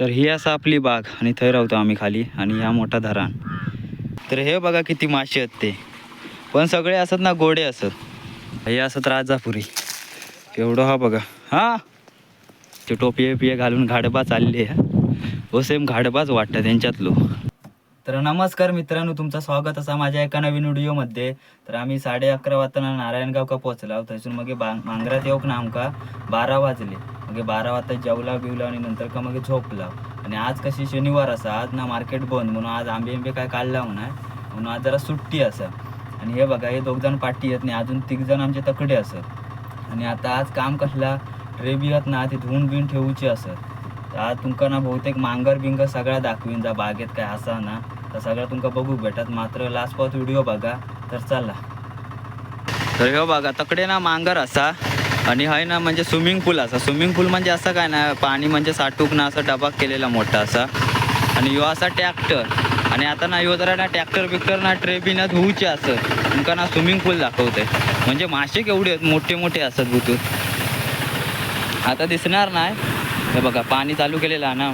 तर ही असा आपली बाग आणि थंय रावतो आम्ही खाली आणि ह्या मोठा धरण. तर हे बघा किती मासे आहेत ते, पण सगळे असत ना गोडे असत. हे असत राजापुरी केवढं हा बघा. हा ते टोपिये पिये घालून घाडबा चालले हो, सेम घाडबाच वाटतं त्यांच्यातलो. तर नमस्कार मित्रांनो, तुमचं स्वागत असा माझ्या एका नवीन व्हिडिओमध्ये. तर आम्ही 11:30 वाजता नारायणगाव का पोहोचला. थंयसून मग मांगरात येऊक ना आमका 12 वाजले. मग 12 वाजता जेवला बिवला आणि नंतर का मग झोपला. आणि आज कशी शनिवार असा, आज ना मार्केट बंद म्हणून आज आंबे काय काढला नाही म्हणून आज जरा सुट्टी असा. आणि हे बघा हे 2 जण पाठी येत नाही, अजून 3 जण आमचे तकडे असत. आणि आता आज काम कसला ट्रे बी आहेत ना ते धुवून बिन ठेवूचे असत. तर आज तुमका ना बहुतेक मांगर बिंगर सगळा दाखवीन जा बागेत काय असा ना, तर सगळं तुमका बघू भेटत. मात्र लास्ट पाऊस व्हिडिओ बघा. तर चला. तर हे बघा तकडे ना मांगर असा आणि हाय ना म्हणजे स्विमिंग पूल असा. स्विमिंग पूल म्हणजे असं काय ना, पाणी म्हणजे साठूक ना असा डबा केलेला मोठा असा. आणि ह्यो असा ट्रॅक्टर. आणि आता ना ह्यो जरा ना ट्रॅक्टर बिक्टर ना ट्रे बी ना धुवूचे असत. तुमका ना स्विमिंग पूल दाखवते. म्हणजे मासे केवढे आहेत, मोठे मोठे असत बुतूत. आता दिसणार नाही. हे बघा पाणी चालू केलेलं आहे ना,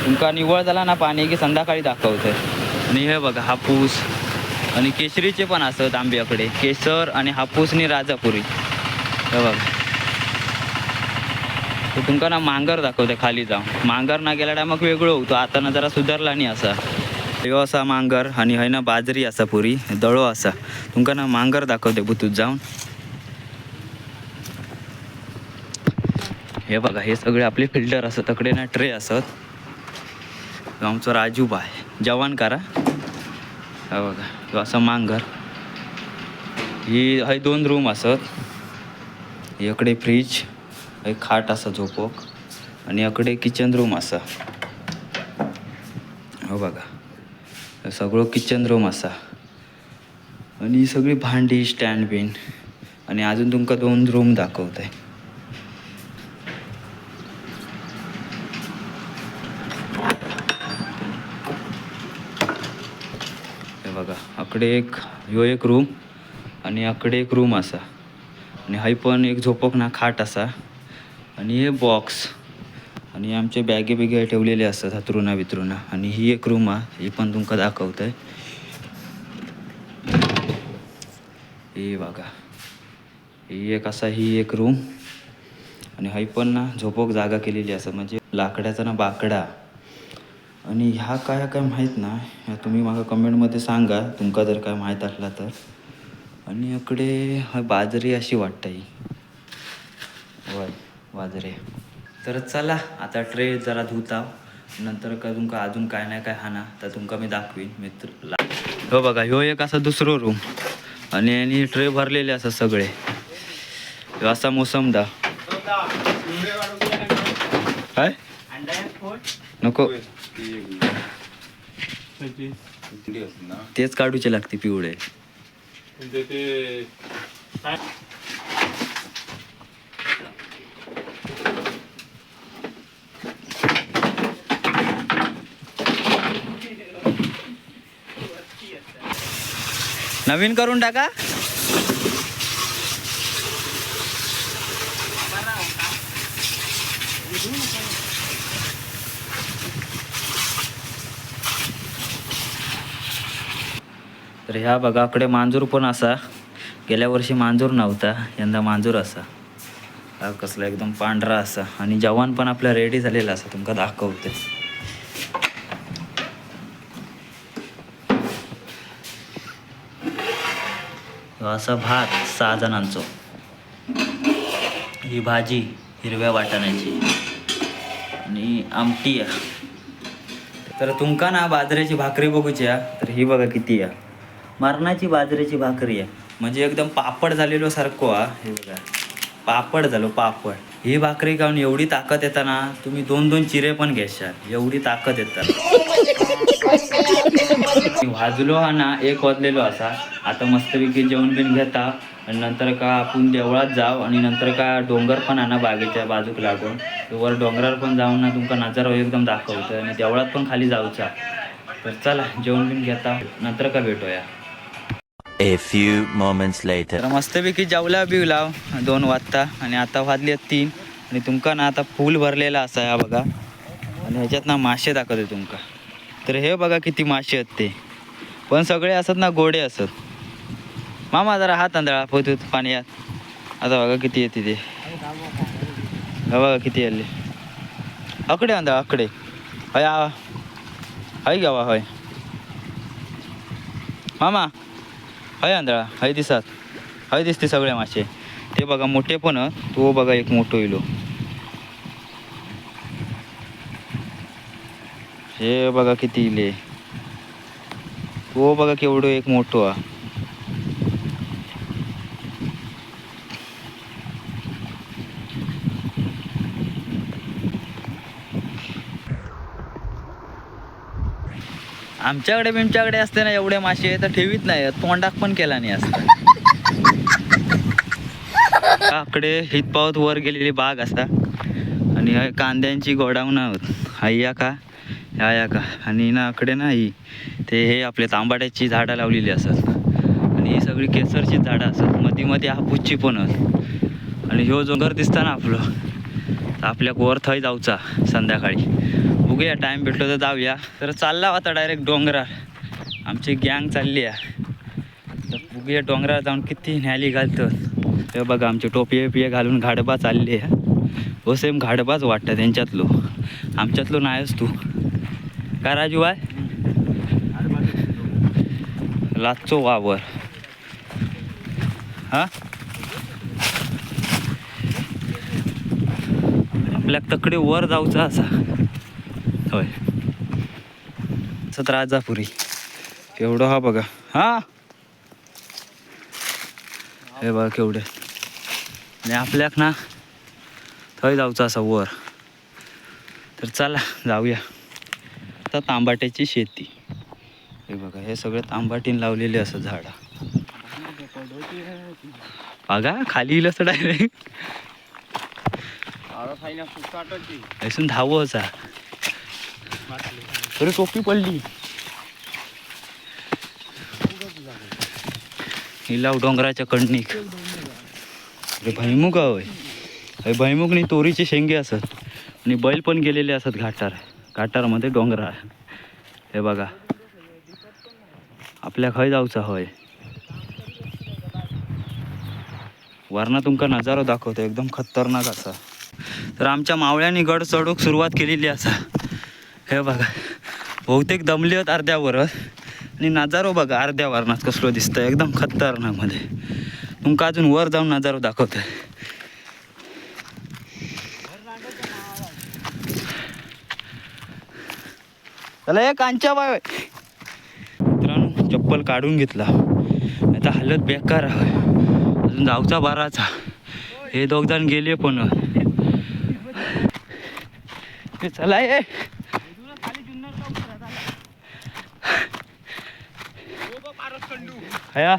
तुमका निव्वळ झाला ना पाणी की संध्याकाळी दाखवते. आणि हे बघा हापूस आणि केशरीचे पण असत आंब्याकडे, केसर आणि हापूस आणि राजापुरी. हे बघा तर तुमका ना मांगर दाखवते खाली जाऊन. मांगर ना गेला टायमाक वेगळं होतो, आता ना जरा सुधारला नाही असा. ह्यो असा मांगर आणि हय ना बाजरी असा पुरी दळो असा. तुमका ना मांगर दाखवते बुतूत जाऊन. हे बघा हे सगळे आपले फिल्टर असत, तकडे ना ट्रे असत. आमचं राजू बाय जवान करा. हा बघा तो असं मांगर. ही हय 2 रूम असत. इकडे फ्रीज, हय खाट असा झोपोक आणि इकडे किचन रूम असा. हो बघा सगळं किचन रूम असा. आणि ही सगळी भांडी स्टँड बिन. आणि अजून तुमका 2 रूम दाखवतंय. बघा अकडे एक ह्यो एक रूम आणि अकडे एक रूम असा. आणि हाय पण एक झोपक ना खाट असा. आणि हे बॉक्स आणि आमचे बॅगे बिगे ठेवलेले असतात हातरुणा बितरुणा. आणि ही एक रूम आहे, ही पण तुमका दाखवतंय. हे बघा ही एक असा, ही एक रूम. आणि हाय पण ना झोपक जागा केलेली असं, म्हणजे लाकडाचा ना बाकडा. आणि ह्या काय माहीत ना, ह्या तुम्ही मला कमेंटमध्ये सांगा तुमका जर काय माहीत असला तर. आणि इकडे हा बाजरी अशी वाटतं ही. होय बाजरी. तर चला आता ट्रे जरा धुताव, नंतर का तुमका अजून काय नाही काय हा ना तर तुमका मी दाखवीन मित्र. हो बघा ह्यो एक असा दुसरो रूम. आणि ट्रे भरलेले असतात सगळे. ह्यो असा मोसमदा. काय नको तेच काढूचे लागते पिवळे. नवीन करून टाका. तर ह्या बघाकडे मांजूर पण असा. गेल्या वर्षी मांजूर नव्हता, यंदा मांजूर असा. हा कसला एकदम पांढरा असा. आणि जवान पण आपला रेडी झालेला असा, तुमका दाखवते. असा भात 6 जणांचो. ही भाजी हिरव्या वाटाण्याची आणि आमटी आहे. तर तुमका ना बाजरीची भाकरी बघूची आहे. तर ही बघा किती आहे, मरणाची बाजरीची भाकरी आहे. म्हणजे एकदम पापड झालेलो सारखो हा. हे बघा पापड झालो पापड. ही भाकरी खाऊन एवढी ताकद येता ना, तुम्ही 2-2 चिरे पण घेशाल, एवढी ताकद येतात. वाजलो हा ना 1 वाजलेलो असा. आता मस्तपैकी जेवण बिन घेता आणि नंतर का आपण देवळात जाव. आणि नंतर का डोंगर पण आहे ना बागेच्या बाजूक लागून, वर डोंगरावर पण जाऊन ना तुमका नजारा एकदम दाखवतं. आणि देवळात पण खाली जाऊचा. तर चला जेवण बिन घेता, नंतर का भेटूया. A few moments later. तर मस्तपैकी जेवला बिवला 2 वाजता आणि आता वाजले 3. आणि तुमका ना आता फुल भरलेला असा हा बघा. आणि ह्याच्यात ना मासे दाखवते तुमका. तर हे बघा किती मासे आहेत ते, पण सगळे असत ना गोडे असत. मामा जरा हात आंधळा पोहतो पाण्यात. आता बघा किती येते ते, हे बघा किती आले. अकडे आंधळा अकडे हय हय गावा हय मामा, हय आंधळा हय दिसत, हय दिसते सगळे मासे. ते बघा मोठे पण, तो बघा एक मोठो इलो. हे बघा किती इले, तो बघा केवढो एक मोठो हा. आमच्याकडे असते ना एवढे मासे तर ठेवीत नाही, तोंडाक पण केला नाही असता. आकडे हितपावत वर गेलेली बाग असा आणि कांद्यांची गोडाऊन हय्या का ह्या का. आणि ना आकडे नाही ते हे आपले तांबाट्याची झाडं लावलेली असत आणि ही सगळी केसरची झाडं असत. मध्ये मध्ये हापूसची पण आणि ह्यो जोंगर दिसता ना आपलं, तर आपल्या वर थंय जाऊचा संध्याकाळी. बघूया टाइम भेटलो तर जाऊया. तर चालला आता डायरेक्ट डोंगरार, आमची गँग चालली आहे. तर बघूया डोंगरावर जाऊन किती न्याली घालतं. हे बघा आमचे टोपी पिये घालून घाडबा चालली आहे. हो सेम घाडबाच वाटतं त्यांच्यातलो, आमच्यातलो नाहीच तू का राजू आहे. लाचो वावर हा आपल्या तकडे वर जाऊचा असा होय. असं राजापुरी केवढं हा बघा. हा हे बघा केवढे. आणि आपल्याक ना थंय जाऊचा असा वर. तर चला जाऊया. आता तांबाट्याची शेती, हे बघा हे सगळे तांबाटीन लावलेले असं झाड. बघा खाली येईल असं डायरेक्ट ऐसून धावचा. तरी टोपी पडली हिलाव डोंगराच्या कडणीक. अरे भैमुग होय, हे भैमुग आणि तोरीचे शेंगे असत आणि बैल पण गेलेले असत घाटारमध्ये डोंगराळ. हे बघा आपल्या खय जाऊचा होय. वरना तुमका नजारो दाखवतो एकदम खतरनाक असा. तर आमच्या मावळ्यांनी गड चढूक सुरुवात केलेली असा. हे बघा बहुतेक दमली आहेत अर्ध्यावरच आणि नजारो बघा अर्ध्या वरणात कसलो दिसतंय एकदम खतरनाक मध्ये. तुमका अजून वर जाऊन नजारो दाखवतोय. चला हे कांच्या बाय. मित्रांनो चप्पल काढून घेतला, आता हालत बेकार आहे. अजून जाऊचा बाराचा. हे दोघ जण गेले पण. चला ये हया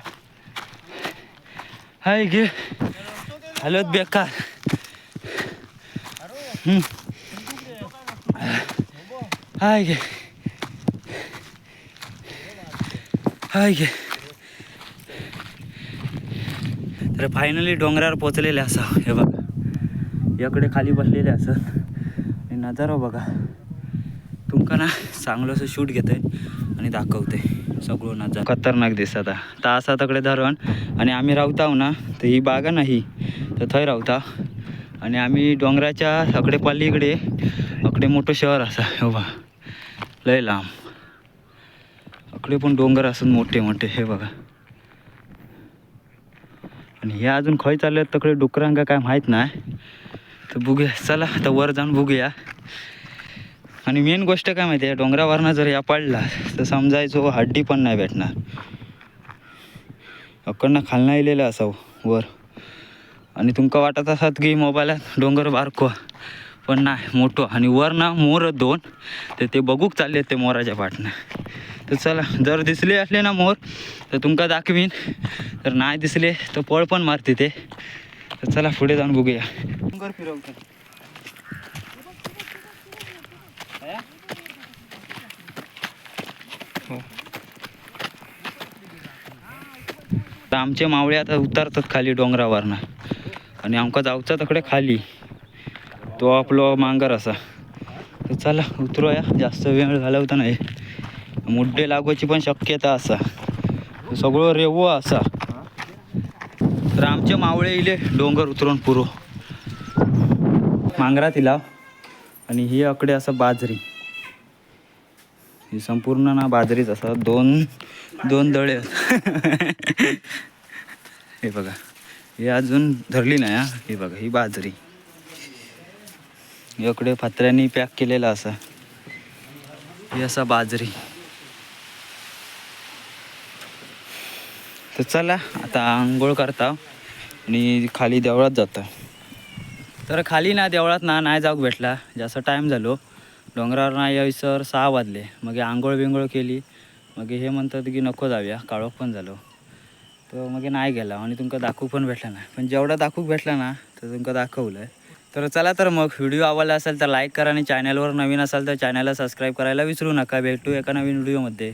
हाय घे हालत बेकार. हाय घे हाय घे. तर फायनली डोंगरावर पोचलेले असा. हे बघा याकडे खाली बसलेले असं आणि नजारा बघा. तुमका ना चांगलं असं शूट घेतंय आणि दाखवते सगळं नजारा खतरनाक दिसत. आता असा तकडे धरण आणि आम्ही राहताव ना, तर ही बागा नाही तर थंय राहता आणि आम्ही डोंगराच्या अकडे पलीकडे अकडे मोठं शहर असा. हे बघा लय लांब अकडे पण डोंगर असून मोठे मोठे. हे बघा आणि हे अजून खय चालले तकडे डुकरांका काय माहीत नाही. तर बघूया चला आता वर जाऊन बघूया. आणि मेन गोष्ट काय माहिती आहे, डोंगरावरनं जर या पडला तर समजायचो हड्डी पण नाही भेटणार. अकडनं खालनं येलेलं असावं वर आणि तुमका वाटत असत की मोबाईलात डोंगर बारको, पण नाही मोठं. आणि वर ना मोर दोन तर ते बघूक चालले ते मोराच्या पाटनं. तर चला जर दिसले असले ना मोर तर तुमका दाखवीन, तर नाही दिसले तर पळ पण मारते ते. तर चला पुढे जाऊन बघूया. डोंगर फिरवतो तर आमचे मावळे आता उतरतात खाली डोंगरावरनं आणि आमका जाऊचा तकडे खाली तो आपलो मांगर असा. तर चला उतरूया, जास्त वेळ घालवता नाही. मुड्डे लागवायची पण शक्यता असा, सगळं रेवो असा. तर आमचे मावळे इले डोंगर उतरून पुरो मांगरा तिला. आणि ही आकडे असं बाजरी, ही संपूर्ण ना बाजरीच असा. दोन दळे हे बघा, हे अजून धरली नाही हा. हे बघा ही बाजरी, इकडे पत्र्यांनी पॅक केलेला असा. ही असा बाजरी. तर चला आता आंघोळ करता आणि खाली देवळात जाता. तर खाली ना देवळात ना नाही जाऊक भेटला, जास्त टाईम झालो. डोंगरावर नाही यायसर 6 वाजले. मग आंघोळ बिंघोळ केली. मग हे म्हणतात की नको जाऊया, काळोख पण झालो. तर मग नाही गेला आणि तुमका दाखवू पण भेटला नाही. पण जेवढा दाखवूक भेटला ना तर तुमका दाखवलं आहे. तर चला तर मग व्हिडिओ आवडला असेल तर लाईक करा आणि चॅनलवर नवीन असाल तर चॅनलला सबस्क्राईब करायला विसरू नका. भेटू एका नवीन व्हिडिओमध्ये.